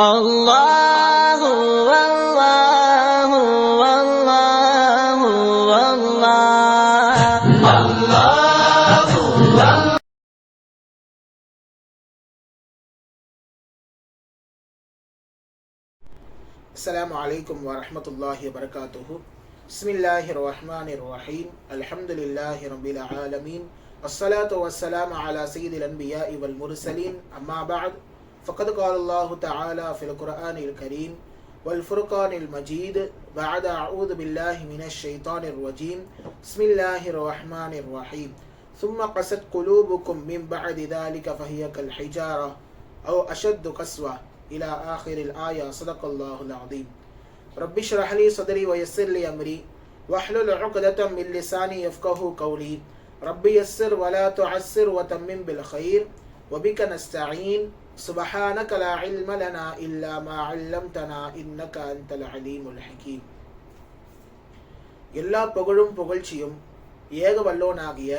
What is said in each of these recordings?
الله والله والله والله الله والله. السلام عليكم ورحمة الله وبركاته. بسم الله الرحمن الرحيم. الحمد لله رب العالمين. الصلاة والسلام على سيد الأنبياء والمرسلين. أما بعد فقد قال الله تعالى في القرآن الكريم والفرقان المجيد بعد أعوذ بالله من الشيطان الرجيم. بسم الله الرحمن الرحيم. ثم قست قلوبكم من بعد ذلك فهي كالحجارة أو أشد قسوة إلى آخر الآية. صدق الله العظيم. رب اشرح لي صدري ويسر لي أمري واحلل عقدة من لساني يفقهوا قولي. رب يسر ولا تعسر وتمم بالخير وبك نستعين. سبحانك لا علم لنا إلا ما علمتنا إنك أنت العليم الحكيم. எல்லா புகழும் புகழ்ச்சியும் ஏக வல்லோனாகிய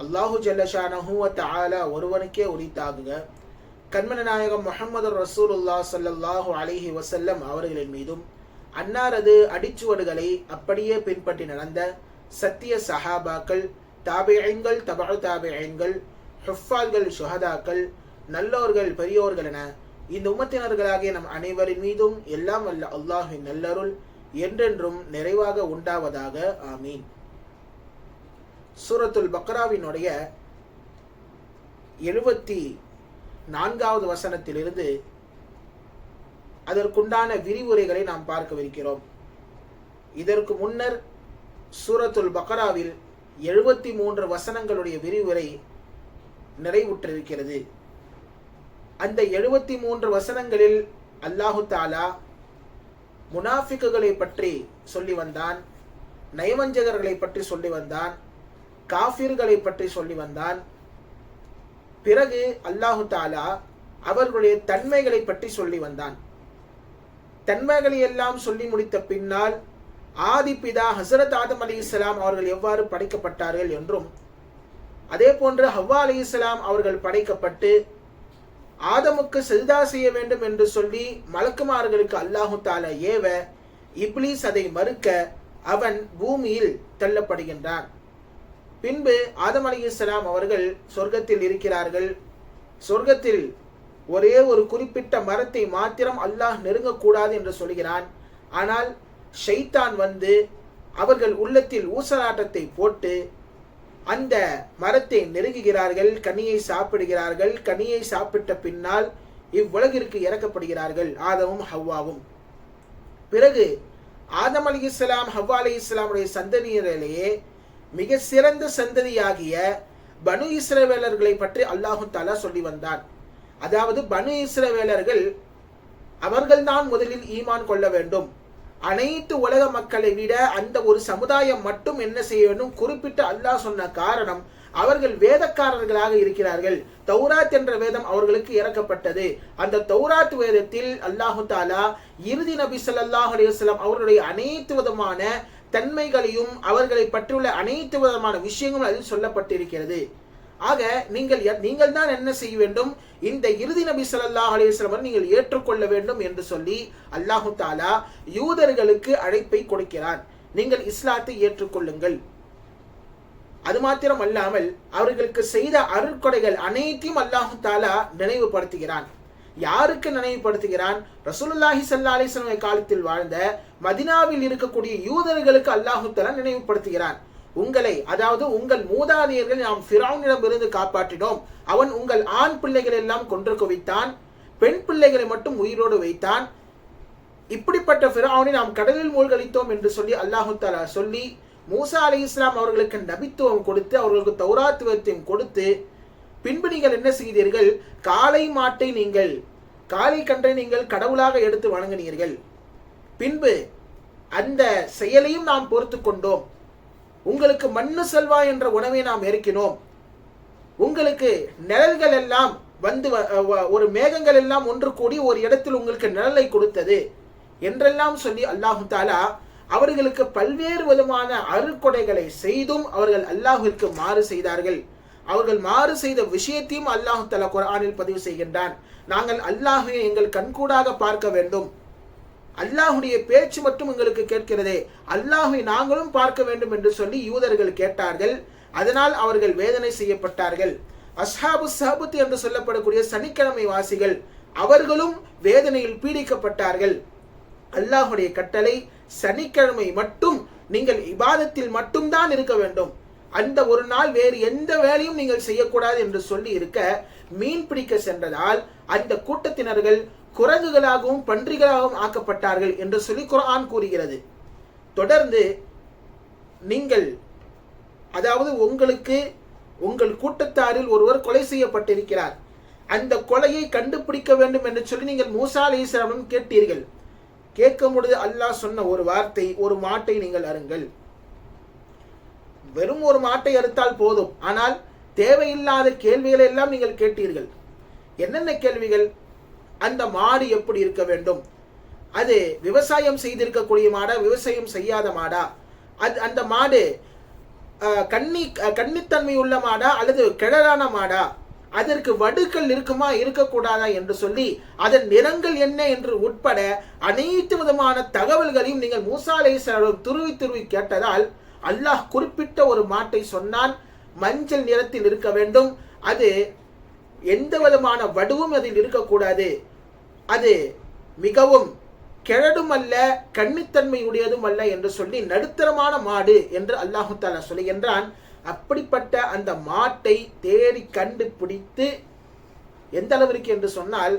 அல்லாஹு ஜல்லஷானஹு வ தஆலா ஒருவனுக்கே உரித்தாகுக. கண்மண நாயகம் முஹம்மது ரசூலுல்லாஹ் ஸல்லல்லாஹு அலைஹி வஸல்லம் அவர்களின் மீதும் அன்னாரது அடிச்சுவடுகளை அப்படியே பின்பற்றி நடந்த சத்திய சஹாபாக்கள், தாபிஈன்கள், தபஉ தாபிஈன்கள், ஹுஃபால்கள், ஷுஹதாக்கள், நல்லோர்கள், பெரியோர்கள் என இந்த உம்மத்தினர்களாகிய நம் அனைவரின் மீதும் எல்லாம் வல்ல அல்லாஹ்வின் நல்லருள் என்றென்றும் நிறைவாக உண்டாவதாக. ஆமீன். சூரத்துல் பக்ராவினுடைய 74வது வசனத்திலிருந்து அதற்குண்டான விரிவுரைகளை நாம் பார்க்கவிருக்கிறோம். இதற்கு முன்னர் சூரத்துல் பக்ராவில் 73 வசனங்களுடைய விரிவுரை நிறைவுற்றிருக்கிறது. அந்த 73 வசனங்களில் அல்லாஹு தாலா முனாஃபிக்குகளை பற்றி சொல்லி வந்தான், நயவஞ்சகர்களை பற்றி சொல்லி வந்தான், காஃபிர்களை பற்றி சொல்லி வந்தான். பிறகு அல்லாஹு தாலா அவர்களுடைய தன்மைகளை பற்றி சொல்லி வந்தான். தன்மைகளை எல்லாம் சொல்லி முடித்த பின்னால் ஆதிபிதா ஹஸரத் ஆதம் அலைஹிஸ்ஸலாம் அவர்கள் எவ்வாறு படைக்கப்பட்டார்கள் என்றும், அதே போன்று ஹவ்வா அலைஹிஸ்ஸலாம் அவர்கள் படைக்கப்பட்டு ஆதமுக்கு சஜ்தா செய்ய வேண்டும் என்று சொல்லி மலக்குமார்களுக்கு அல்லாஹு தாலா ஏவ, இப்லீஸ் அதை மறுக்க அவன் பூமியில் தள்ளப்படுகின்றான். பின்பு ஆதம் அலைஹிஸ்ஸலாம் அவர்கள் சொர்க்கத்தில் இருக்கிறார்கள். சொர்க்கத்தில் ஒரே ஒரு குறிப்பிட்ட மரத்தை மாத்திரம் அல்லாஹ் நெருங்கக்கூடாது என்று சொல்கிறான். ஆனால் ஷைத்தான் வந்து அவர்கள் உள்ளத்தில் ஊசலாட்டத்தை போட்டு அந்த மரத்தை நெருங்குகிறார்கள், கனியை சாப்பிடுகிறார்கள். கனியை சாப்பிட்ட பின்னால் இவ்வுலகிற்கு இறக்கப்படுகிறார்கள் ஆதமும் ஹவ்வாவும். பிறகு ஆதம் அலைஹிஸ்ஸலாம், ஹவ்வா அலைஹிஸ்ஸலாமுடைய சந்ததியிலேயே மிக சிறந்த சந்ததியாகிய பனு இஸ்ரவேலர்களை பற்றி அல்லாஹு தஆலா சொல்லி வந்தான். அதாவது பனு இஸ்ரவேலர்கள் அவர்கள்தான் முதலில் ஈமான் கொள்ள வேண்டும். அனைத்து உலக மக்களை விட அந்த ஒரு சமுதாயம் மட்டும் என்ன செய்ய வேண்டும், குறிப்பிட்ட அல்லாஹ் சொன்ன காரணம், அவர்கள் வேதக்காரர்களாக இருக்கிறார்கள். தௌராத் என்ற வேதம் அவர்களுக்கு இறக்கப்பட்டது. அந்த தௌராத் வேதத்தில் அல்லாஹு தாலா இறுதி நபி ஸல்லல்லாஹு அலைஹி வஸல்லம் அவர்களுடைய அனைத்து விதமான தன்மைகளையும் அவர்களை பற்றியுள்ள அனைத்து விதமான விஷயங்களும் அதில் சொல்லப்பட்டிருக்கிறது. ஆக நீங்கள் தான் என்ன செய்ய வேண்டும், இந்த இறுதி நபி ஸல்லல்லாஹு அலைஹி வஸல்லம் நீங்கள் ஏற்றுக்கொள்ள வேண்டும் என்று சொல்லி அல்லாஹு தாலா யூதர்களுக்கு அழைப்பை கொடுக்கிறான். நீங்கள் இஸ்லாத்தை ஏற்றுக்கொள்ளுங்கள். அது மாத்திரம் அல்லாமல் அவர்களுக்கு செய்த அருட்கொடைகள் அனைத்தையும் அல்லாஹு தாலா நினைவுபடுத்துகிறான். யாருக்கு நினைவுபடுத்துகிறான்? ரசூலுல்லாஹி ஸல்லல்லாஹு அலைஹி வஸல்லம் காலத்தில் வாழ்ந்த மதீனாவில் இருக்கக்கூடிய யூதர்களுக்கு அல்லாஹு தாலா நினைவுபடுத்துகிறான். உங்களை, அதாவது உங்கள் மூதாதையர்கள் நாம் ஃபிரௌனிடம் இருந்து காப்பாற்றினோம். அவன் உங்கள் ஆண் பிள்ளைகள் எல்லாம் கொன்று குவித்தான், பெண் பிள்ளைகளை மட்டும் உயிரோடு வைத்தான். இப்படிப்பட்ட ஃபிரௌனை நாம் கடலில் மூழ்கடித்தோம் என்று சொல்லி அல்லாஹு தஆலா சொல்லி, மூசா அலைஹிஸ்ஸலாம் அவர்களுக்கு நபித்துவம் கொடுத்து அவர்களுக்கு தௌராத் வேதத்தையும் கொடுத்து, பின்பு நீங்கள் என்ன செய்தீர்கள், காளை மாட்டை நீங்கள், காளை கன்றை நீங்கள் கடவுளாக எடுத்து வணங்கினீர்கள். பின்பு அந்த செயலையும் நாம் பொறுத்து கொண்டோம். உங்களுக்கு மண்ணு செல்வா என்ற உணவை நாம் ஏற்கினோம். உங்களுக்கு நிழல்கள் எல்லாம் வந்து ஒரு மேகங்கள் எல்லாம் ஒன்று கூடி ஒரு இடத்தில் உங்களுக்கு நிழலை கொடுத்தது என்றெல்லாம் சொல்லி அல்லாஹு தாலா அவர்களுக்கு பல்வேறு விதமான அருட்கொடைகளை செய்தும் அவர்கள் அல்லாஹ்விற்கு மாறு செய்தார்கள். அவர்கள் மாறு செய்த விஷயத்தையும் அல்லாஹ் தஆலா குர்ஆனில் பதிவு செய்கின்றான். நாங்கள் அல்லாஹ்வை எங்கள் கண்கூடாக பார்க்க வேண்டும், அல்லாஹுடைய பேச்சு மட்டும் எங்களுக்கு கேட்கிறதே, அல்லாஹ்வை நாங்களும் பார்க்க வேண்டும் என்று சொல்லி யூதர்கள் கேட்டார்கள். அதனால் அவர்கள் வேதனை செய்யப்பட்டார்கள். அஸ்ஹாபு ஸஹபத் என்று சொல்லப்படக்கூடிய சனிக்கிழமை வாசிகள் அவர்களும் வேதனையில் பீடிக்கப்பட்டார்கள். அல்லாஹுடைய கட்டளை சனிக்கிழமை மட்டும் நீங்கள் இபாதத்தில் மட்டும்தான் இருக்க வேண்டும், அந்த ஒரு நாள் வேறு எந்த வேலையும் நீங்கள் செய்யக்கூடாது என்று சொல்லி இருக்க மீன் பிடிக்க சென்றதால் அந்த கூட்டத்தினர்கள் குரங்குகளாகவும் பன்றிகளாகவும் ஆக்கப்பட்டார்கள் என்று சொல்லி குர்ஆன் கூறுகிறது. தொடர்ந்து நீங்கள் அதாவது உங்களுக்கு உங்கள் கூட்டத்தாரில் ஒருவர் கொலை செய்யப்பட்டிருக்கிறார், அந்த கொலையை கண்டுபிடிக்க வேண்டும் என்று சொல்லி நீங்கள் மூசா அலைஹிஸ்ஸலாம் கேட்டீர்கள். கேட்கும் பொழுது அல்லாஹ் சொன்ன ஒரு வார்த்தை, ஒரு மாட்டை நீங்கள் அருங்கள். வெறும் ஒரு மாட்டை அறுத்தால் போதும், ஆனால் தேவையில்லாத கேள்விகளை எல்லாம் நீங்கள் கேட்டீர்கள். என்னென்ன கேள்விகள்? அந்த மாடு எப்படி இருக்க வேண்டும், அது விவசாயம் செய்திருக்கக்கூடிய மாடா, விவசாயம் செய்யாத மாடா, அந்த மாடு கன்னித்தன்மை உள்ள மாடா அல்லது கிழறான மாடா, அதற்கு வடுக்கள் இருக்குமா இருக்கக்கூடாதா என்று சொல்லி அதன் நிறங்கள் என்ன என்று உட்பட அனைத்து விதமான தகவல்களையும் நீங்கள் மூசா அலைஹிஸ்ஸலாம் துருவி கேட்டதால் அல்லாஹ் குறிப்பிட்ட ஒரு மாட்டை சொன்னான். மஞ்சள் நிறத்தில் இருக்க வேண்டும், அது எந்த விதமான வடுவும் அதில் இருக்கக்கூடாது, அது மிகவும் கிழடும் அல்ல கன்னித்தன்மை உடையதும் அல்ல என்று சொல்லி நடுத்தரமான மாடு என்று அல்லாஹு தஆலா சொல்லுகின்றான். அப்படிப்பட்ட அந்த மாட்டை தேடி கண்டுபிடித்து எந்த அளவிற்கு என்று சொன்னால்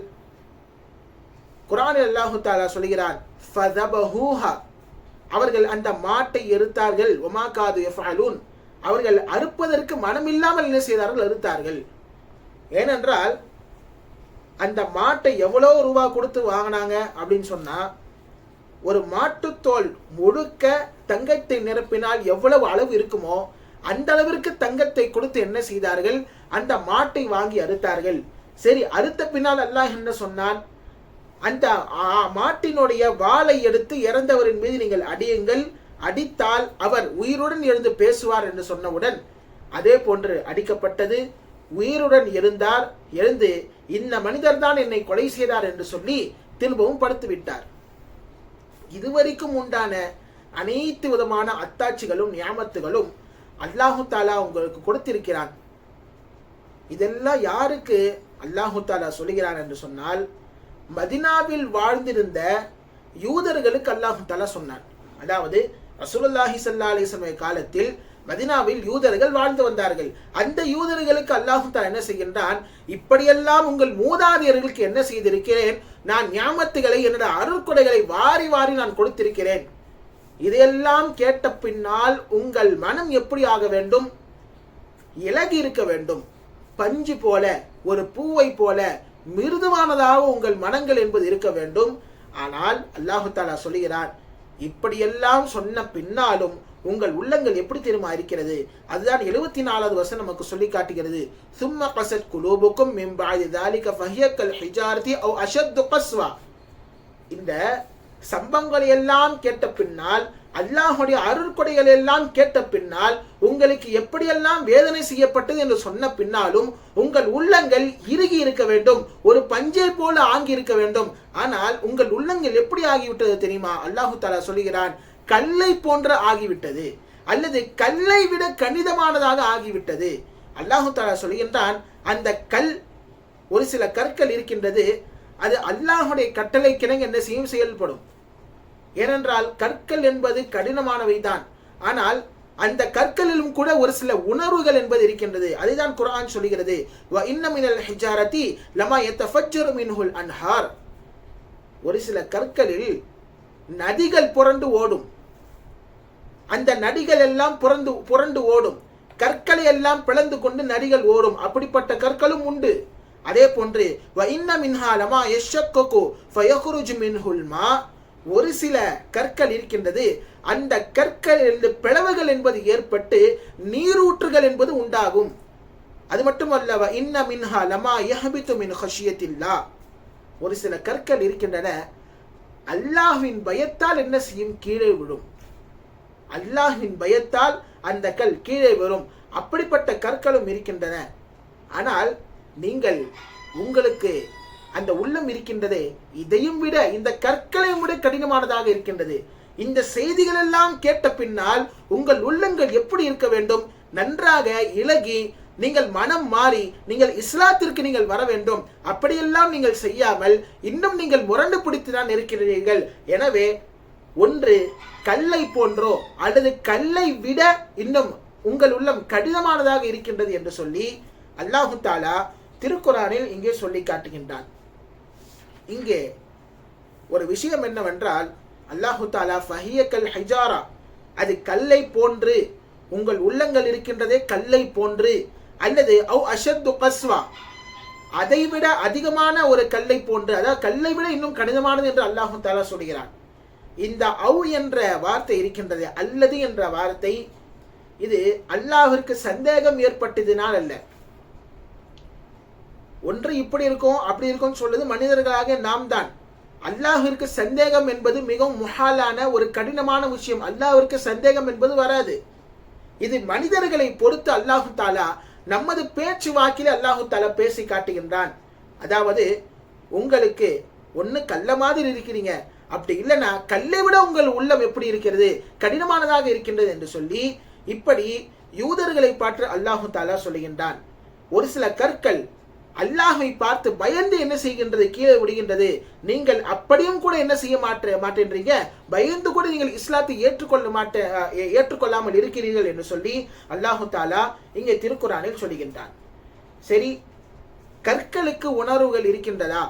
குர்ஆனில் அல்லாஹு தஆலா சொல்கிறான், ஃபதபஹூஹா, அவர்கள் அந்த மாட்டை எரித்தார்கள். வமா காது யஃபஅலூன், அவர்கள் அறுப்பதற்கு மனமில்லாமல் என்ன செய்தார்கள்? அறுத்தார்கள். ஏனென்றால் அந்த மாட்டை எவ்வளவு ரூபாய் கொடுத்து வாங்கினாங்க அப்படின்னு சொன்னா, ஒரு மாட்டுத்தோல் முழுக்க தங்கத்தை நிரப்பினால் எவ்வளவு அளவு இருக்குமோ அந்த அளவிற்கு தங்கத்தை கொடுத்து என்ன செய்தார்கள்? அந்த மாட்டை வாங்கி அறுத்தார்கள். சரி, அறுத்த பின்னால் அல்லாஹ் என்ன சொன்னான்? அந்த மாட்டினுடைய வாளை எடுத்து இறந்தவரின் மீது நீங்கள் அடியுங்கள், அடித்தால் அவர் உயிருடன் எழுந்து பேசுவார் என்று சொன்னவுடன் அதே போன்று அடிக்கப்பட்டது. உயிருடன் எழுந்து இந்த மனிதர் தான் என்னை கொலை செய்தார் என்று சொல்லி திரும்பவும் படுத்து விட்டார். இதுவரைக்கும் உண்டான அனைத்து விதமான அத்தாட்சிகளும் நியாமத்துகளும் அல்லாஹு தாலா உங்களுக்கு கொடுத்திருக்கிறான். இதெல்லாம் யாருக்கு அல்லாஹு தாலா சொல்கிறான் என்று சொன்னால், மதினாவில் வாழ்ந்திருந்த யூதர்களுக்கு அல்லாஹு தாலா சொன்னான். அதாவது ரசூலுல்லாஹி ஸல்லல்லாஹு அலைஹி வஸல்லம் காலத்தில் மதினாவில் யூதர்கள் வாழ்ந்து வந்தார்கள். அந்த யூதர்களுக்கு அல்லாஹு தஆலா என்ன செய்கின்றான்? இப்படியெல்லாம் உங்கள் மூதாதையர்களுக்கு என்ன செய்திருக்கிறேன், நான் நியாமத்துகளை என்னோட அருள்கொடைகளை வாரி வாரி நான் கொடுத்திருக்கிறேன். இதையெல்லாம் கேட்ட பின்னால் உங்கள் மனம் எப்படி ஆக வேண்டும்? இலகி இருக்க வேண்டும். பஞ்சு போல, ஒரு பூவை போல மிருதுவானதாக உங்கள் மனங்கள் என்பது இருக்க வேண்டும். ஆனால் அல்லாஹு தஆலா சொல்கிறான், இப்படியெல்லாம் சொன்ன பின்னாலும் உங்கள் உள்ளங்கள் எப்படி தெரியுமா இருக்கிறது? அதுதான் 74வது வசனம் நமக்கு சொல்லி காட்டுகிறது. சும்ம கஸத் குலூபுக்கும் மின் பஅதி ذلك فهي كالحجارة أو أشد قسوة. இந்த சம்பவங்களை எல்லாம் கேட்ட பின்னால், அல்லாஹ்வுடைய அருள்கொடைகள் எல்லாம் கேட்ட பின்னால், உங்களுக்கு எப்படியெல்லாம் வேதனை செய்யப்பட்டது என்று சொன்ன பின்னாலும் உங்கள் உள்ளங்கள் இறுகி இருக்க வேண்டும், ஒரு பஞ்சை போல ஆங்கி இருக்க வேண்டும். ஆனால் உங்கள் உள்ளங்கள் எப்படி ஆகிவிட்டது தெரியுமா? அல்லாஹு தஆலா சொல்கிறான், கல்லை போன்ற ஆகிவிட்டது, அல்லது கல்லை விட கணிதமானதாக ஆகிவிட்டது. அல்லாஹு தஆலா சொல்கின்றான், அந்த கல், ஒரு சில கற்கள் இருக்கின்றது, அது அல்லாஹுடைய கட்டளை கிணங்க என்ன செய்யும்? செயல்படும். ஏனென்றால் கற்கள் என்பது கடினமானவை தான். ஆனால் அந்த கற்களிலும் கூட ஒரு சில உணர்வுகள் என்பது இருக்கின்றது. அதுதான் குர்ஆன் சொல்கிறது, வ இன்ன மினல் ஹிஜாரதி லமா யதஃபஜ்ஜரு மின்ஹுல் அன்ஹார். ஒரு சில கற்களில் நதிகள் புரண்டு ஓடும். அந்த நதிகள் எல்லாம் புரண்டு ஓடும். கற்களை எல்லாம் பிளந்து கொண்டு நதிகள் ஓடும். அப்படிப்பட்ட கற்களும் உண்டு. அதே போன்று வ இன்ன மின்ஹா லமா யஷக்ககு ஃபயக்ருஜு மின்ஹுல் மா. ஒரு சில கற்கள் இருக்கின்றது, அந்த கற்களிலிருந்து பிளவுகள் என்பது ஏற்பட்டு நீரூற்றுகள் என்பது உண்டாகும். அது மட்டுமல்ல, வ இன்ன மின்ஹா லமா யஹ்பிது மின் ஹஷியத்தில்லா. ஒரு சில கற்கள் இருக்கின்றன, அல்லாஹ்வின் பயத்தால் என்ன செய்யும்? கீழே விழும். அல்லாஹ்வின் பயத்தால் அந்த கல் கீழே வரும். அப்படிப்பட்ட கற்களும் இருக்கின்றன. ஆனால் நீங்கள் உங்களுக்கு அந்த உள்ளம் இருக்கின்றதே, இதையும் விட இந்த கற்களையும் விட கடினமானதாக இருக்கின்றது. இந்த செய்திகள் எல்லாம் கேட்ட பின்னால் உங்கள் உள்ளங்கள் எப்படி இருக்க வேண்டும்? நன்றாக இலகி நீங்கள் மனம் மாறி நீங்கள் இஸ்லாத்திற்கு நீங்கள் வர வேண்டும். அப்படியெல்லாம் நீங்கள் செய்யாமல் இன்னும் நீங்கள் முரண்டு பிடித்துதான் இருக்கிறீர்கள். எனவே ஒன்று கல்லை போன்றோ அல்லது கல்லை விட இன்னும் உங்கள் உள்ளம் கடினமானதாக இருக்கின்றது என்று சொல்லி அல்லாஹு தாலா திருக்குரானில் இங்கே சொல்லி காட்டுகின்றான். இங்கே ஒரு விஷயம் என்னவென்றால், அல்லாஹு தாலா ஃபஹியக்கல் ஹிஜாரா, அது கல்லை போன்று உங்கள் உள்ளங்கள் இருக்கின்றதே கல்லை போன்று, அல்லது அவ் அஷத்து கஸ்வா, அதைவிட அதிகமான ஒரு கல்லை போன்று, அதாவது கல்லை விட இன்னும் கடினமானது என்று அல்லாஹு தாலா சொல்கிறான். இந்த அவ் என்ற வார்த்தை இருக்கின்றது, அல்லது என்ற வார்த்தை, இது அல்லாஹ்விற்கு சந்தேகம் ஏற்பட்டதினால் அல்ல. ஒன்று இப்படி இருக்கும் அப்படி இருக்கும் சொல்வது மனிதர்களாக நாம் தான். அல்லாஹ்விற்கு சந்தேகம் என்பது மிகவும் முஹாலான ஒரு கடினமான விஷயம். அல்லாஹ்விற்கு சந்தேகம் என்பது வராது. இது மனிதர்களை பொறுத்து அல்லாஹு தாலா நமது பேச்சு வாக்கில் அல்லாஹு தாலா பேசி காட்டுகின்றான். அதாவது உங்களுக்கு ஒன்று கல்ல மாதிரி இருக்கிறீங்க, அப்படி இல்லைன்னா கல்லை விட உங்கள் உள்ளம் எப்படி இருக்கிறது, கடினமானதாக இருக்கின்றது என்று சொல்லி இப்படி யூதர்களை பார்த்து அல்லாஹு தாலா சொல்லுகின்றான். ஒரு சில கற்கள் அல்லாஹை பார்த்து பயந்து என்ன செய்கின்றது, கீழே விடுகின்றது. நீங்கள் அப்படியும் கூட என்ன செய்ய மாட்டேன்றீங்க, பயந்து கூட நீங்கள் இஸ்லாத்தை ஏற்றுக்கொள்ளாமல் இருக்கிறீர்கள் என்று சொல்லி அல்லாஹு தாலா இங்கே திருக்குரானில் சொல்லுகின்றான். சரி, கற்களுக்கு உணர்வுகள் இருக்கின்றதா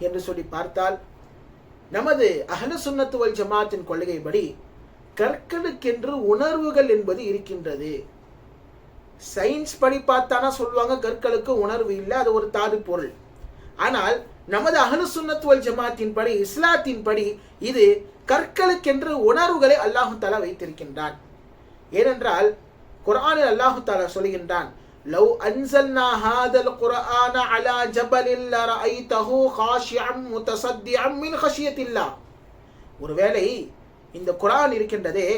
என்று சொல்லி பார்த்தால், நமது அஹ்லு சுன்னத்து வல் ஜமாத்தின் கொள்கைப்படி கற்களுக்கென்று உணர்வுகள் என்பது இருக்கின்றது. சயின்ஸ் படி பார்த்தானா சொல்லுவாங்க கற்களுக்கு உணர்வு இல்லை, அது ஒரு தாது பொருள். ஆனால் நமது அஹ்லு சுன்னத் வல் ஜமாத்தின் படி, இஸ்லாத்தின் படி, இது கற்களுக்கென்று உணர்வுகளை அல்லாஹு தாலா வைத்திருக்கின்றான். ஏனென்றால் குர்ஆனில் அல்லாஹு தாலா சொல்கின்றான், லவ் அன்ஸல்னா ஹாதல் குர்ஆன அலா ஜபலில் லரஐதஹு காஷிஅம் முத்தஸத்திஅம் மின் கஷியத்தில்லாஹ். ஒருவேளை இந்த குர்ஆன் இருக்கின்றதே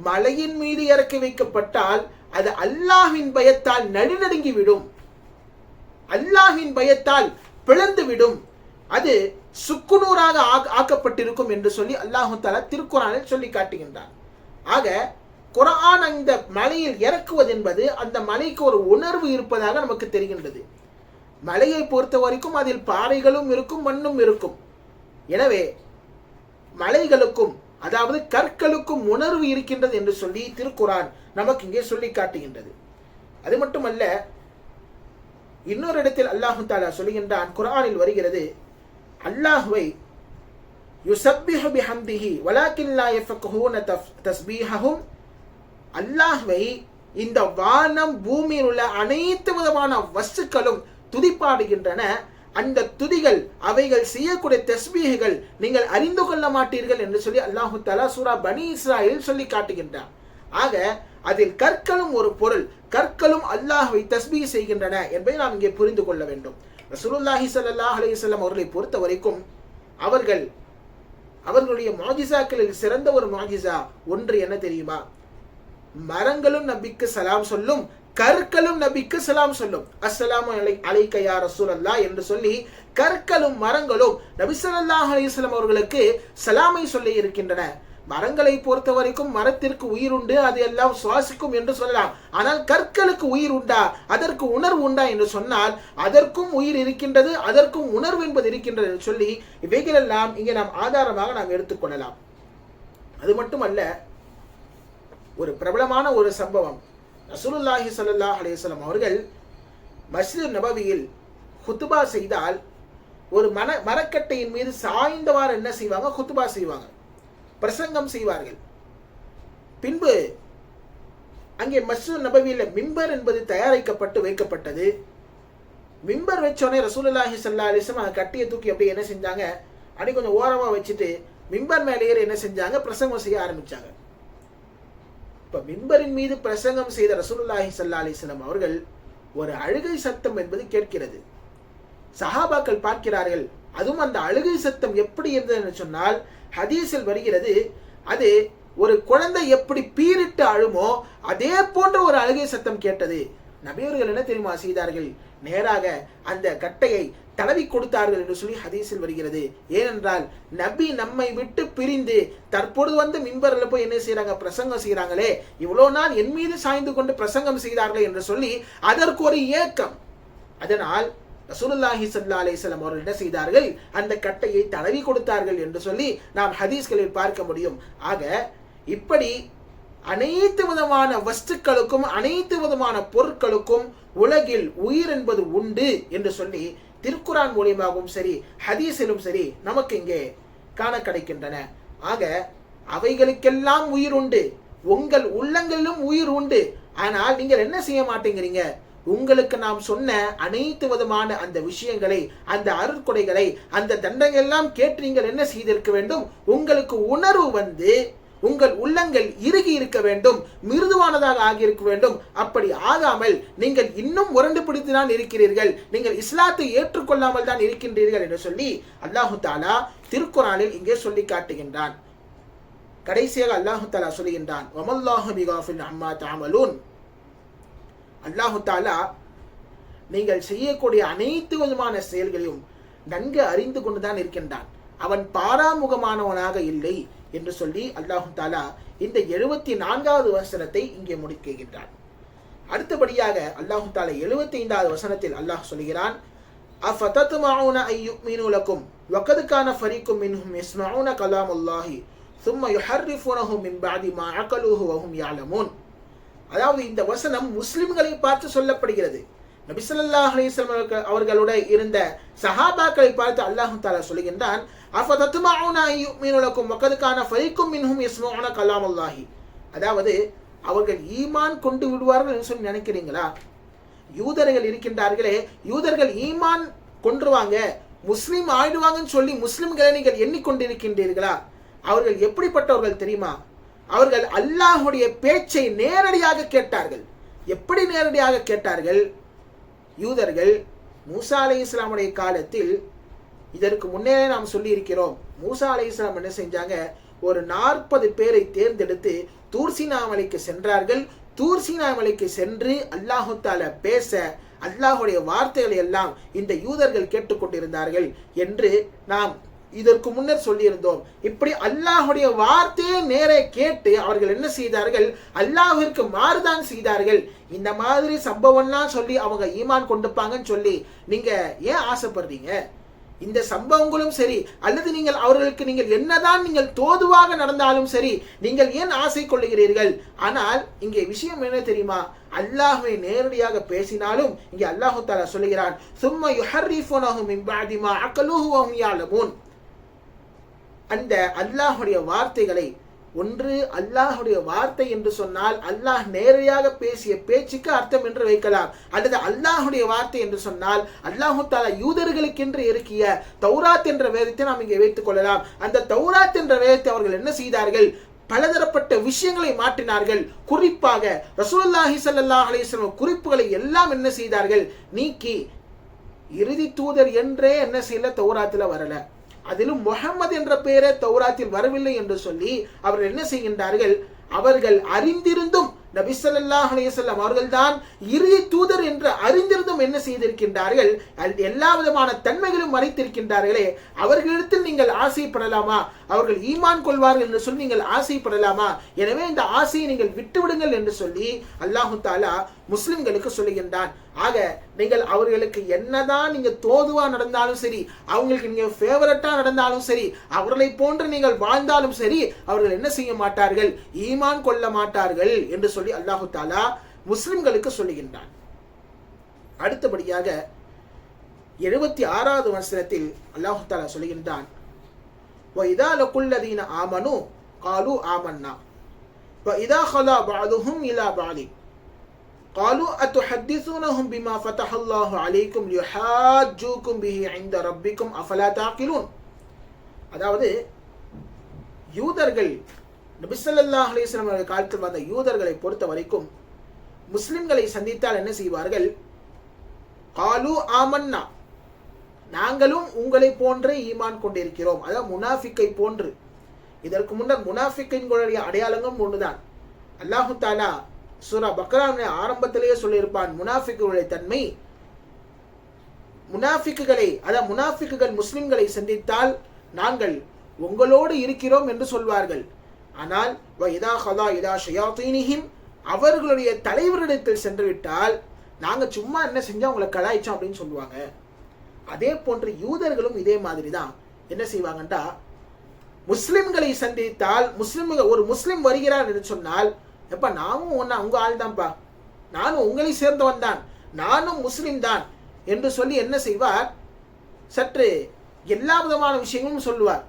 மலையின் மீது இறக்கி வைக்கப்பட்டால் அது அல்லாஹ்வின் பயத்தால் நடுநடுங்கி விடும், அல்லாஹ்வின் பயத்தால் பிளந்து விடும், அது சுக்குநூறாக ஆக்கப்பட்டிருக்கும் என்று சொல்லி அல்லாஹு தஆலா திருக்குர்ஆனில் சொல்லி காட்டுகின்றார். ஆக குர்ஆன் அந்த மலையில் இறக்குவது என்பது அந்த மலைக்கு ஒரு உணர்வு இருப்பதாக நமக்கு தெரிகின்றது. மலையை பொறுத்த வரைக்கும் அதில் பாறைகளும் இருக்கும், மண்ணும் இருக்கும். எனவே மலைகளுக்கும் அதாவது கற்களுக்கும் உணர்வு இருக்கின்றது என்று சொல்லி திருக்குர்ஆன் நமக்கு இங்கே சொல்லி காட்டுகின்றது. அது மட்டுமல்ல, இன்னொரு இடத்தில் அல்லாஹு தஆலா சொல்கின்றான், குர்ஆனில் வருகிறது, அல்லாஹ்வை யுஸப்பிஹு பிஹம்திஹி வலாக்கின் லா யஃபக்ஹூன தஸ்பீஹஹும், அல்லாஹ்வை இந்த வானம் பூமியில் உள்ள அனைத்து விதமான வஸ்துக்களும் துதிப்பாடுகின்றன. அந்த துதிகள், அவைகள் செய்யக்கூடிய தஸ்பீஹ்கள் நீங்கள் அறிந்து கொள்ள மாட்டீர்கள் என்று சொல்லி அல்லாஹு தஆலா சூரா பனி இஸ்ராயில் சொல்லி காட்டுகின்றார். ஆக அதில் கற்களும் ஒரு பொருள், கற்களும் அல்லாஹ்வை தஸ்பீஹ் செய்கின்றன என்பதை நாம் இங்கே புரிந்து கொள்ள வேண்டும். ரசூலுல்லாஹி ஸல்லல்லாஹு அலைஹி வஸல்லம் அவர்களை பொறுத்த வரைக்கும் அவர்களுடைய முஅஜிசாக்களில் சிறந்த ஒரு முஅஜிசா ஒன்று என்ன தெரியுமா? மரங்களும் நபிக்கு சலாம் சொல்லும், கற்களும் நபிக்கு சலாம் சொல்லும். அஸ்ஸலாமு அலைக்க யா ரசூலல்லாஹ் என்று சொல்லி கற்களும் மரங்களும் நபி ஸல்லல்லாஹு அலைஹி வஸல்லம் அவர்களுக்கு சலாமை சொல்லி இருக்கின்றன. மரங்களை பொறுத்த வரைக்கும் மரத்திற்கு உயிர் உண்டு, அது எல்லாம் சுவாசிக்கும் என்று சொல்லலாம். ஆனால் கற்களுக்கு உயிர் உண்டா, அதற்கு உணர்வு உண்டா என்று சொன்னால் அதற்கும் உயிர் இருக்கின்றது, அதற்கும் உணர்வு என்பது இருக்கின்றது என்று சொல்லி இவைகளெல்லாம் இங்கே நாம் ஆதாரமாக நாம் எடுத்துக்கொள்ளலாம். அது மட்டுமல்ல, ஒரு பிரபலமான ஒரு சம்பவம், ரசூலுல்லாஹி ஸல்லல்லாஹு அலைஹி வஸல்லம் அவர்கள் மஸ்ஜித் நபவியில் குத்பா செய்தால் ஒரு மரக்கட்டையின் மீது சாய்ந்தவாறு என்ன செய்வாங்க, குத்பா செய்வாங்க, பிரசங்கம் செய்வார்கள். பின்பு அங்கே மஸ்ஜித் நபவியில் மிம்பர் என்பது தயாரிக்கப்பட்டு வைக்கப்பட்டது. மிம்பர் வச்சோடனே ரசூலுல்லாஹி ஸல்லல்லாஹு அலைஹி வஸல்லம் அந்த கட்டியை தூக்கி அப்படியே என்ன செஞ்சாங்க, அப்படி கொஞ்சம் ஓரமா வச்சுட்டு மிம்பர் மேலே ஏறி என்ன செஞ்சாங்க, பிரசங்கம் செய்ய ஆரம்பிச்சாங்க. இப்ப மிம்பரின் மீது பிரசங்கம் செய்த ரசூலுல்லாஹி ஸல்லல்லாஹு அலைஹி வஸல்லம் அவர்கள் ஒரு அழுகை சத்தம் என்பது கேட்கிறது. சஹாபாக்கள் பார்க்கிறார்கள். அதுவும் அந்த அழுகை சத்தம் எப்படி இருந்தது என்று சொன்னால் ஹதீஸில் வருகிறது, அது ஒரு குழந்தை எப்படி பீரிட்டு அழுமோ அதே போன்ற ஒரு அழுகை சத்தம் கேட்டது. நபியவர்கள் என்ன தெரியுமா செய்தார்கள்? நேராக அந்த கட்டையை தடவி கொடுத்தார்கள் என்று சொல்லி ஹதீஸில் வருகிறது. ஏனென்றால் நபி நம்மை விட்டு பிரிந்து தற்பொழுது வந்து மின்பரில் போய் என்ன செய்யறாங்க? பிரசங்கம் செய்யறாங்களே, இவ்வளவு நாள் என் மீது சாய்ந்து கொண்டு பிரசங்கம் செய்தார்கள் என்று சொல்லி அதற்கு ஒரு ஏக்கம். அதனால் ரசூலுல்லாஹி ஸல்லல்லாஹு அலைஹி வஸல்லம் அவர்கள் என்ன செய்தார்கள்? அந்த கட்டையை தடவி கொடுத்தார்கள் என்று சொல்லி நாம் ஹதீஸ்களில் பார்க்க முடியும். ஆக இப்படி அனைத்து விதமான வஸ்துக்களுக்கும் அனைத்து விதமான பொருட்களுக்கும் உலகில் உயிர் என்பது உண்டு என்று சொல்லி திருக்குரான் மூலியமாகவும் சரி ஹதீஸிலும் சரி நமக்கு இங்கே காண கிடைக்கின்றன. ஆக அவைகளுக்கெல்லாம் உயிர் உண்டு, உங்கள் உள்ளங்களிலும் உயிர் உண்டு. ஆனால் நீங்கள் என்ன செய்ய மாட்டேங்கிறீங்க? உங்களுக்கு நாம் சொன்ன அனைத்து விதமான அந்த விஷயங்களை, அந்த அருட்கொடைகளை, அந்த தண்டனை எல்லாம் கேட்டு நீங்கள் என்ன செய்திருக்க வேண்டும்? உங்களுக்கு உணர்வு வந்து உங்கள் உள்ளங்கள் இறுகி இருக்க வேண்டும், மிருதுவானதாக ஆகியிருக்க வேண்டும். அப்படி ஆகாமல் நீங்கள் இன்னும் முரண்டு பிடித்து தான் இருக்கிறீர்கள், நீங்கள் இஸ்லாத்தை ஏற்றுக்கொள்ளாமல் தான் இருக்கின்றீர்கள் என்று சொல்லி அல்லாஹு தாலா திருக்குரானில் இங்கே சொல்லி காட்டுகின்றான். கடைசியாக அல்லாஹு தாலா சொல்லுகின்றான், வமல்லாஹு பிகாஃபின் அம்மா தஅமலூன். அல்லாஹு தாலா நீங்கள் செய்யக்கூடிய அனைத்து விதமான செயல்களையும் நன்கு அறிந்து கொண்டுதான் இருக்கின்றான். அவன் பாராமுகமானவனாக இல்லை என்று சொல்லி அல்லாஹு தாலா இந்த 74வது வசனத்தை இங்கே முடிக்கின்றான். அடுத்தபடியாக அல்லாஹு தாலா 75வது வசனத்தில் அல்லாஹ் சொல்கிறான், அஃபதத்மஊன அய்யுமினு லக்கும் வகத் கான ஃபரீக்கும் மின்ஹும் யஸ்மஊன கலாமுல்லாஹி ثم يحرفونه من بعد ما عقلوه وهم يعلمون. அதாவது இந்த வசனம் முஸ்லிம்களை பார்த்து சொல்லப்படுகிறது. நபி ஸல்லல்லாஹு அலைஹி வஸல்லம் அவர்களுடைய இருந்த சஹாபாக்களை பார்த்து அல்லாஹ் தஆலா சொல்கின்றான், அஃபதத்மஊன அய்யுமினு லக்கும் வகத் கான ஃபரீக்கும் மின்ஹும் யஸ்மஊன கலாமுல்லாஹி. அதாவது அவர்கள் ஈமான் கொண்டு விடுவார்கள் என்று சொல்லி நினைக்கிறீங்களா? யூதர்கள் இருக்கின்றார்களே, யூதர்கள் ஈமான் கொன்றுவாங்க, முஸ்லிம் ஆயிடுவாங்கன்னு சொல்லி முஸ்லிம்களை நீங்கள் எண்ணிக்கொண்டிருக்கின்றீர்களா? அவர்கள் எப்படிப்பட்டவர்கள் தெரியுமா? அவர்கள் அல்லாஹுடைய பேச்சை நேரடியாக கேட்டார்கள். எப்படி நேரடியாக கேட்டார்கள்? யூதர்கள் மூசா அலைஹிஸ்ஸலாமுடைய காலத்தில், இதற்கு முன்னே நாம் சொல்லி இருக்கிறோம், மூசா அலைஹிஸ்ஸலாம் என்ன செஞ்சாங்க? ஒரு 40 பேரை தேர்ந்தெடுத்து தூர்சீனா மலைக்கு சென்றார்கள். தூர்சீனா மலைக்கு சென்று அல்லாஹு தஆலா பேச அல்லாஹுடைய வார்த்தைகளை எல்லாம் இந்த யூதர்கள் கேட்டுக்கொண்டிருந்தார்கள் என்று நாம் இதற்கு முன்னர் சொல்லியிருந்தோம். இப்படி அல்லாஹுடைய வார்த்தையை நேரே கேட்டு அவர்கள் என்ன செய்தார்கள்? அல்லாஹ்விற்கு மாறுதான் செய்தார்கள். இந்த மாதிரி சம்பவம்லாம் சொல்லி அவங்க ஈமான் கொண்டுப்பாங்கன்னு சொல்லி நீங்க ஏன் ஆசைப்படுறீங்க? இந்த சம்பவங்களும் சரி, அல்லது நீங்கள் அவர்களுக்கு நீங்கள் என்னதான் நீங்கள் தோதுவாக நடந்தாலும் சரி, நீங்கள் ஏன் ஆசை கொள்ளுகிறீர்கள்? ஆனால் இங்கே விஷயம் என்ன தெரியுமா? அல்லாஹ்வை நேரடியாக பேசினாலும் இங்கே அல்லாஹு தஆலா சொல்கிறான், சும்ம யுஹர்ரிஃபுனஹு மின் பஅதி மா அகலுஹு வ ஹும் யஅலமூன். அந்த அல்லாஹுடைய வார்த்தைகளை, ஒன்று அல்லாஹுடைய வார்த்தை என்று சொன்னால் அல்லாஹ் நேரடியாக பேசிய பேச்சுக்கு அர்த்தம் என்று வைக்கலாம், அல்லது அல்லாஹுடைய வார்த்தை என்று சொன்னால் அல்லாஹு தஆலா யூதர்களுக்கென்று இறக்கிய தௌராத் என்ற வேதத்தை நாம் இங்கே வைத்துக் கொள்ளலாம். அந்த தௌராத் என்ற வேதத்தை அவர்கள் என்ன செய்தார்கள்? பலதரப்பட்ட விஷயங்களை மாற்றினார்கள். குறிப்பாக ரசூலுல்லாஹி ஸல்லல்லாஹு அலைஹி வஸல்லம் குறிப்புகளை எல்லாம் என்ன செய்தார்கள்? நீக்கி இறுதி தூதர் என்றே என்ன செய்யல, தௌராத்தில் வரல, அதிலும் முஹம்மது என்ற பெயரே தௌராத்தில் வரவில்லை என்று சொல்லி அவர்கள் என்ன செய்கின்றார்கள்? அவர்கள் அறிந்திருந்தும் நபி ஸல்லல்லாஹு அலைஹி வஸல்லம் அவர்கள்தான் இறுதி தூதர் என்று அறிந்திருந்தும் என்ன செய்திருக்கின்றார்கள்? எல்லா விதமான தன்மைகளும் மறைத்திருக்கின்றார்களே, அவர்களிடத்தில் நீங்கள் ஆசைப்படலாமா? அவர்கள் ஈமான் கொள்வார்கள் என்று சொல்லி நீங்கள் ஆசைப்படலாமா? எனவே இந்த ஆசையை நீங்கள் விட்டுவிடுங்கள் என்று சொல்லி அல்லாஹு தஆலா முஸ்லிம்களுக்கு சொல்லுகின்றான். ஆக நீங்கள் அவர்களுக்கு என்னதான் நீங்க தோதுவா நடந்தாலும் சரி, அவங்களுக்கு நீங்க ஃபேவரட்டா நடந்தாலும் சரி, அவர்களை போன்று நீங்கள் வாழ்ந்தாலும் சரி, அவர்கள் என்ன செய்ய மாட்டார்கள்? ஈமான் கொள்ள மாட்டார்கள் என்று சொல்லி அல்லாஹு தஆலா முஸ்லிம்களுக்கு சொல்லுகின்றான். அடுத்தபடியாக 76வது வசனத்தில் அல்லாஹு தஆலா சொல்லுகின்றான், وَإِذَا لَقُوا الَّذِينَ آمَنُوا قَالُوا آمَنَّا وَإِذَا خَلَا بَعْضُهُمْ إِلَى بَعْضٍ قَالُوا أَتُحَدِّثُونَهُمْ بِمَا فَتَحَ اللَّهُ عَلَيْكُمْ لِيُحَاجُّوكُمْ بِهِ عِندَ رَبِّكُمْ أَفَلَا تَعْقِلُونَ. அதாவது யூதர்கள், நபி ஸல்லல்லாஹு அலைஹி வஸல்லம் அவர்கள் காலத்தில் வந்த யூதர்களை பொறுத்த வரைக்கும் முஸ்லிம்களை சந்தித்தால் என்ன செய்வார்கள்? காலு ஆமன்னா, நாங்களும் உங்களை போன்றே ஈமான் கொண்டிருக்கிறோம். அதாவது முனாஃபிக்கை போன்று. இதற்கு முன்னர் முனாஃபிக்கின்களுடைய அடையாளங்களும் ஒன்றுதான். அல்லாஹு தாலா சூரா பக்ராவுடைய ஆரம்பத்திலேயே சொல்லியிருப்பான், முனாஃபிக்குடைய தன்மை, முனாஃபிக்குகள் முஸ்லிம்களை சந்தித்தால் நாங்கள் உங்களோடு இருக்கிறோம் என்று சொல்வார்கள். ஆனால் அவர்களுடைய தலைவரிடத்தில் சென்று விட்டால் நாங்க சும்மா என்ன செஞ்சா உங்களை கலாய்ச்சோம் அப்படின்னு சொல்லுவாங்க. அதே போன்று யூதர்களும் இதே மாதிரி தான் என்ன செய்வாங்கன்றா, முஸ்லிம்களை சந்தித்தால் ஒரு முஸ்லிம் வருகிறார் என்று சொன்னால், எப்ப நானும் உங்க ஆள் தான்ப்பா, நானும் உங்களை சேர்ந்தவன் தான், நானும் முஸ்லிம் தான் என்று சொல்லி என்ன செய்வார், சற்று எல்லா விதமான விஷயங்களும் சொல்லுவார்.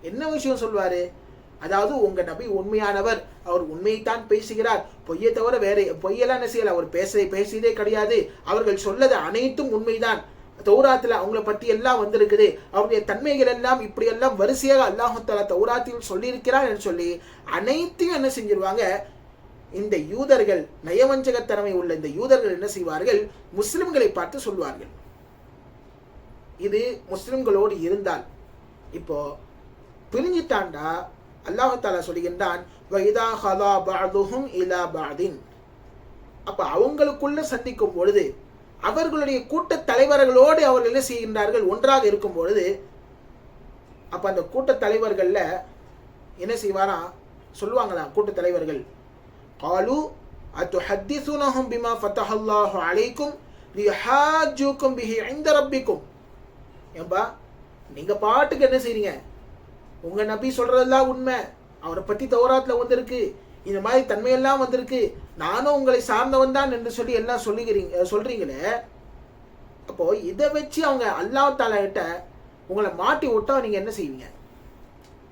என்ன விஷயம் சொல்வாரு, அதாவது உங்க நபி உண்மையானவர், அவர் உண்மையைத்தான் பேசுகிறார், பொய்யை தவிர வேற பொய்யெல்லாம் என்ன செய்யல, அவர் பேசியதே கிடையாது, அவர்கள் சொல்லது அனைத்தும் உண்மைதான், தௌராத்துல அவங்கள பத்தி எல்லாம் வந்திருக்குது, அவருடைய தன்மைகள் எல்லாம் இப்படி எல்லாம் வரிசையாக அல்லாஹ் தஆலா தௌராத்தில் சொல்லி இருக்கிறார் என்று சொல்லி அனைத்தையும் என்ன செஞ்சிருவாங்க. இந்த யூதர்கள், நயவஞ்சகத்தன்மை உள்ள இந்த யூதர்கள் என்ன செய்வார்கள், முஸ்லிம்களை பார்த்து சொல்வார்கள். இது முஸ்லிம்களோடு இருந்தால். இப்போ பிரிஞ்சிட்டாண்டா அல்லாஹ் தஆலா சொல்கின்றான், வைதா ஹலா பஅதுஹும் இலா பஅதின், அப்ப அவங்களுக்குள்ள சந்திக்கும் பொழுது, அவர்களுடைய கூட்ட தலைவர்களோடு அவர்கள் என்ன செய்கின்றார்கள், ஒன்றாக இருக்கும் பொழுது, அப்ப அந்த கூட்ட தலைவர்கள்ல என்ன செய்வாரா, சொல்லுவாங்களா கூட்ட தலைவர்கள், காலு அத்துஹத்திஸுனஹும் பிமா ஃபதஹல்லாஹு அலைக்கும் லியஹாஜ்ஜுக்கும் பிஹி இன்த ரப்பிக்கும். ஏம்பா நீங்க பாட்டுக்கு என்ன செய்றீங்க, உங்க நபி சொல்றதெல்லாம் உண்மை, அவரை பத்தி தௌராத்துல வந்திருக்கு, இந்த மாதிரி தன்மையெல்லாம் வந்திருக்கு, நானும் உங்களை சார்ந்தவன் தான் என்று சொல்லி எல்லாம் சொல்றீங்களே, அப்போ இதை வச்சு அவங்க அல்லாஹ் தஆலா கிட்ட உங்களை மாட்டி விட்டா நீங்க என்ன செய்வீங்க?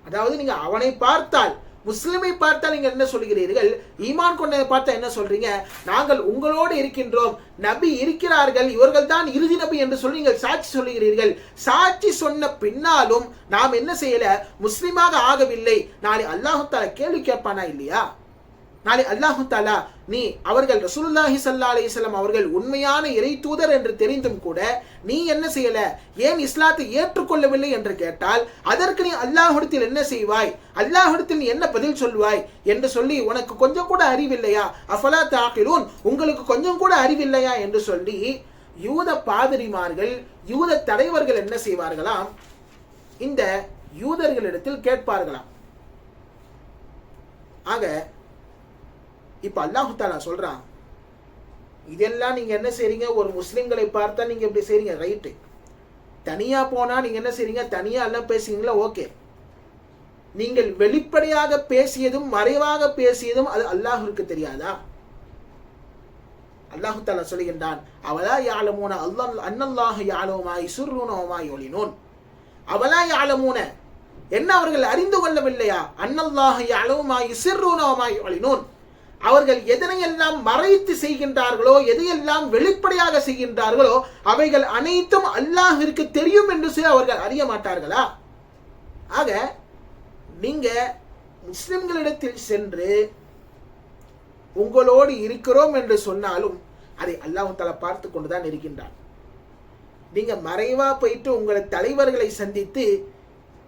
அதாவது நீங்க அவனை பார்த்தால், முஸ்லிமை பார்த்தால் நீங்க என்ன சொல்கிறீர்கள், ஈமான் கொண்டதை பார்த்தா என்ன சொல்றீங்க, நாங்கள் உங்களோடு இருக்கின்றோம், நபி இருக்கிறார்கள், இவர்கள் தான் இறுதி நபி என்று சொல்லி நீங்கள் சாட்சி சொல்லுகிறீர்கள். சாட்சி சொன்ன பின்னாலும் நாம் என்ன செய்யல, முஸ்லிமாக ஆகவில்லை. நாளை அல்லாஹ் தஆலா கேள்வி கேட்பானா இல்லையா? நாளை அல்லாஹ் தஆலா நீ அவர்கள் ரசூலுல்லாஹி ஸல்லல்லாஹு அலைஹி வஸல்லம் அவர்கள் உண்மையான இறை தூதர் என்று தெரிந்தும் கூட நீ என்ன செய்யல, ஏன் இஸ்லாத்தை ஏற்றுக்கொள்ளவில்லை என்று கேட்டால் அதற்கு நீ அல்லாஹ்விடத்தில் என்ன செய்வாய், அல்லாஹ்விடத்தில் நீ என்ன பதில் சொல்வாய் என்று சொல்லி, உனக்கு கொஞ்சம் கூட அறிவில்லையா, அஃபலா தஅகிலூன், உங்களுக்கு கொஞ்சம் கூட அறிவில்லையா என்று சொல்லி யூத பாதிரிமார்கள், யூத தலைவர்கள் என்ன செய்வார்களாம், இந்த யூதர்களிடத்தில் கேட்பார்களாம். ஆக இப்ப அல்லாஹ் தஆலா சொல்றான், இதெல்லாம் நீங்க என்ன செய்றீங்க, ஒரு முஸ்லிம்களை பார்த்தா நீங்க இப்படி செய்றீங்க, ரைட்டு, தனியா போனா நீங்க என்ன செய்றீங்க, தனியா எல்லாம் பேசுறீங்களா, ஓகே, நீங்கள் வெளிப்படையாக பேசியதும் மறைவாக பேசியதும் அது அல்லாஹ்வுக்கு தெரியாதா? அல்லாஹ் தஆலா சொல்கின்றான், அவலா யஅலமூன அன்னல்லாஹ யஅலமு மா யுஸிர்ரூன வ மா யுலினூன். அவலா யஅலமூன, என்ன அவர்கள் அறிந்து கொள்ளவில்லையா, அன்னல்லாஹ யஅலமு மா யுஸிர்ரூன வ மா யுலினூன், அவர்கள் எதனையெல்லாம் மறைத்து செய்கின்றார்களோ, எதையெல்லாம் வெளிப்படையாக செய்கின்றார்களோ அவைகள் அனைத்தும் அல்லாஹ்விற்கு தெரியும் என்று சொல்லி அவர்கள் அறிய மாட்டார்களா? ஆக நீங்க முஸ்லிம்களிடத்தில் சென்று உங்களோடு இருக்கிறோம் என்று சொன்னாலும் அதை அல்லாஹ் தஆலா பார்த்து கொண்டுதான் இருக்கின்றான். நீங்க மறைவா போயிட்டு உங்கள் தலைவர்களை சந்தித்து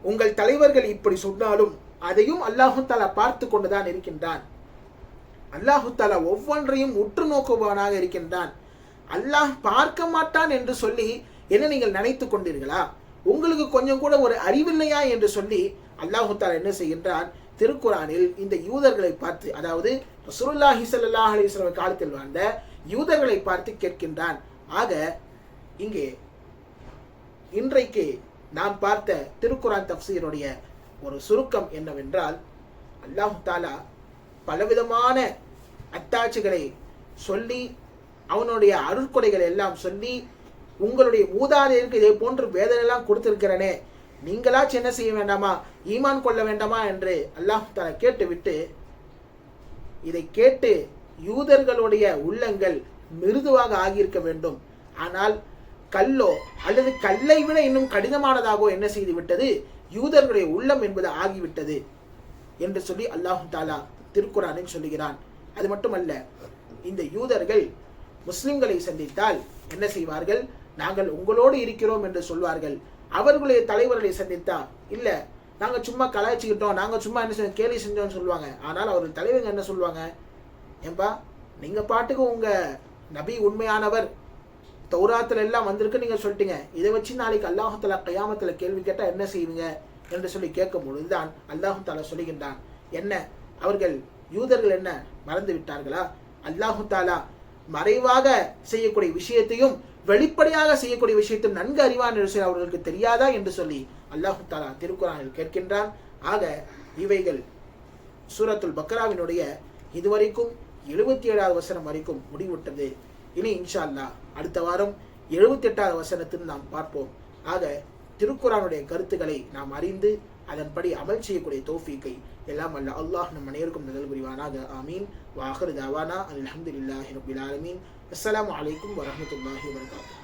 உங்கள் தலைவர்கள் இப்படி சொன்னாலும் அதையும் அல்லாஹ் தஆலா பார்த்து கொண்டுதான் இருக்கின்றான். அல்லாஹ் தஆலா ஒவ்வொன்றையும் உற்று நோக்குபவனாக இருக்கின்றான். அல்லாஹ் பார்க்க மாட்டான் என்று சொல்லி என்ன நீங்கள் நினைத்து கொண்டீர்களா? உங்களுக்கு கொஞ்சம் கூட ஒரு அறிவில்லையா என்று சொல்லி அல்லாஹ் தஆலா என்ன செய்கின்றான், திருக்குர்ஆனில் இந்த யூதர்களை பார்த்து, அதாவது ரசூலுல்லாஹி ஸல்லல்லாஹு அலைஹி வஸல்லம் காலத்தில் வாழ்ந்த யூதர்களை பார்த்து கேட்கின்றான். ஆக இங்கே இன்றைக்கு நாம் பார்த்த திருக்குர்ஆன் தஃப்சீருடைய ஒரு சுருக்கம் என்னவென்றால், அல்லாஹ் தஆலா பலவிதமான அத்தாட்சிகளை சொல்லி, அவனுடைய அருட்கொடைகளை எல்லாம் சொல்லி, உங்களுடைய மூதாதையருக்கு இதே போன்று வேதனை எல்லாம் கொடுத்திருக்கிறனே, நீங்களாச்சும் என்ன செய்ய வேண்டாமா, ஈமான் கொள்ள வேண்டாமா என்று அல்லாஹ் தஆலா கேட்டுவிட்டு, இதை கேட்டு யூதர்களுடைய உள்ளங்கள் மிருதுவாக ஆகியிருக்க வேண்டும், ஆனால் கல்லோ அல்லது கல்லை விட இன்னும் கடினமானதாகவோ என்ன செய்து விட்டது, யூதர்களுடைய உள்ளம் என்பது ஆகிவிட்டது என்று சொல்லி அல்லாஹ் தஆலா திருக்குர்ஆனில் சொல்லுகிறான். அது மட்டுமல்ல, இந்த யூதர்கள் முஸ்லிம்களை சந்தித்தால் என்ன செய்வார்கள், நாங்கள் உங்களோடு இருக்கிறோம் என்று சொல்வார்கள். அவர்களுடைய தலைவர்களை சந்தித்தா, இல்ல நாங்க சும்மா கலாய்ச்சிக்கிட்டோம், நாங்க சும்மா என்ன செஞ்சோம், கேலி செஞ்சோம்னு சொல்லுவாங்க. ஆனால் அவர்கள் தலைவங்க என்ன சொல்லுவாங்க, ஏன்பா நீங்க பாட்டுக்கு உங்க நபி உண்மையானவர், தௌராத்துல எல்லாம் வந்திருக்கு நீங்க சொல்லிட்டீங்க, இதை வச்சு நாளைக்கு அல்லாஹு தஆலா கியாமத்துல கேள்வி கேட்டா என்ன செய்வீங்க என்று சொல்லி கேட்கும் பொழுதுதான் அல்லாஹு தஆலா சொல்லுகின்றான், என்ன அவர்கள் யூதர்கள் என்ன மறந்து விட்டார்களா, அல்லாஹு தஆலா மறைவாக செய்யக்கூடிய விஷயத்தையும் வெளிப்படையாக செய்யக்கூடிய விஷயத்தையும் நன்கு அறிவான் என்று சொல்லி அவர்களுக்கு தெரியாதா என்று சொல்லி அல்லாஹு தஆலா திருக்குர்ஆனில் கேட்கின்றான். ஆக இவைகள் சூரத்துல் பக்ராவினுடைய இதுவரைக்கும் 77வது வசனம் வரைக்கும் முடிவுட்டது. இனி இன்ஷா அல்லாஹ் அடுத்த வாரம் 78வது வசனத்தில் நாம் பார்ப்போம். ஆக திருக்குர்ஆனுடைய கருத்துக்களை நாம் அறிந்து அதன்படி அமல் செய்யக்கூடிய தௌஃபீக்கை எல்லாம் அல்ல அல்லாஹ் நம் அனைவருக்கும் நல்க புரிவானாக. ஆமீன். வ ஆகிரு தஅவானா அல்ஹம்துலில்லாஹி ரப்பில் ஆலமீன். அஸ்ஸலாமு அலைக்கும் வரஹ்மத்துல்லாஹி வபரகாத்துஹு.